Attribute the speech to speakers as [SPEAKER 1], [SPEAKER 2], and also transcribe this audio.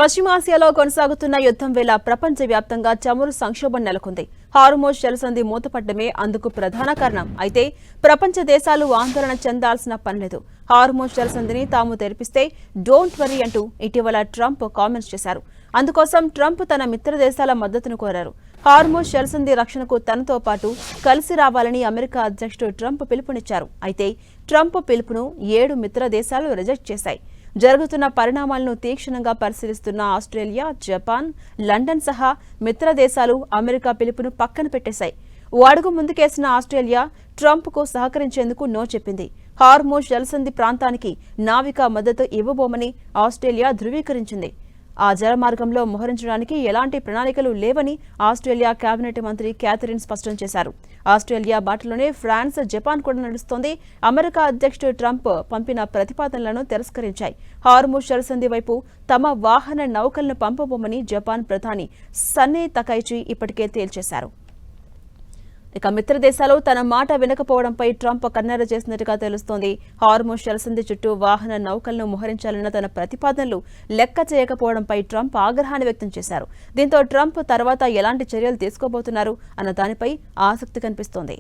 [SPEAKER 1] పశ్చిమాసియాలో కొనసాగుతున్న యుద్ధం వేళ ప్రపంచవ్యాప్తంగా చమురు సంక్షోభం నెలకొంది. హార్మోజ్ జలసంధి మూతపడ్డమే అందుకు ప్రధాన కారణం. అయితే ప్రపంచ దేశాలు ఆందోళన చెందాల్సిన పనిలేదు. హార్మోజ్ జలసంధిని తాము తెరిపిస్తే డోంట్ వరీ అంటూ ఇటీవల ట్రంప్ కామెంట్స్ చేశారు. అందుకోసం ట్రంప్ తన మిత్ర దేశాల మద్దతును కోరారు. హార్మోజ్ జలసంధి రక్షణకు తనతో పాటు కలిసి రావాలని అమెరికా అధ్యక్షుడు ట్రంప్ పిలుపునిచ్చారు. అయితే ట్రంప్ పిలుపును 7 మిత్ర దేశాలు రిజెక్ట్ చేశాయి. జరుగుతున్న పరిణామాలను తీక్షణంగా పరిశీలిస్తున్న ఆస్ట్రేలియా, జపాన్, లండన్ సహా మిత్ర దేశాలు అమెరికా పిలుపును పక్కన పెట్టేశాయి. ఓ అడుగు ముందుకేసిన ఆస్ట్రేలియా ట్రంప్కు సహకరించేందుకు నో చెప్పింది. హార్మోజ్ జలసంధి ప్రాంతానికి నావికా మద్దతు ఇవ్వబోమని ఆస్ట్రేలియా ధృవీకరించింది. ఆ జలమార్గంలో మోహరించడానికి ఎలాంటి ప్రణాళికలు లేవని ఆస్ట్రేలియా కేబినెట్ మంత్రి క్యాథరిన్ స్పష్టం చేశారు. ఆస్ట్రేలియా బాటలోనే ఫ్రాన్స్, జపాన్ కూడా నడుస్తోంది. అమెరికా అధ్యక్షుడు ట్రంప్ పంపిన ప్రతిపాదనలను తిరస్కరించాయి. హార్మోజ్ జలసంధి వైపు తమ వాహన నౌకలను పంపబోమని జపాన్ ప్రధాని సనే తకైచి ఇప్పటికే తేల్చేశారు. ఇక మిత్ర దేశాలు తన మాట వినకపోవడంపై ట్రంప్ కన్నెర చేసినట్టుగా తెలుస్తోంది. హార్మోజ్ జలసంధి చుట్టూ వాహన నౌకలను మోహరించాలన్న తన ప్రతిపాదనలు లెక్క చేయకపోవడంపై ట్రంప్ ఆగ్రహాన్ని వ్యక్తం చేశారు. దీంతో ట్రంప్ తర్వాత ఎలాంటి చర్యలు తీసుకోబోతున్నారు అన్న దానిపై ఆసక్తి కనిపిస్తోంది.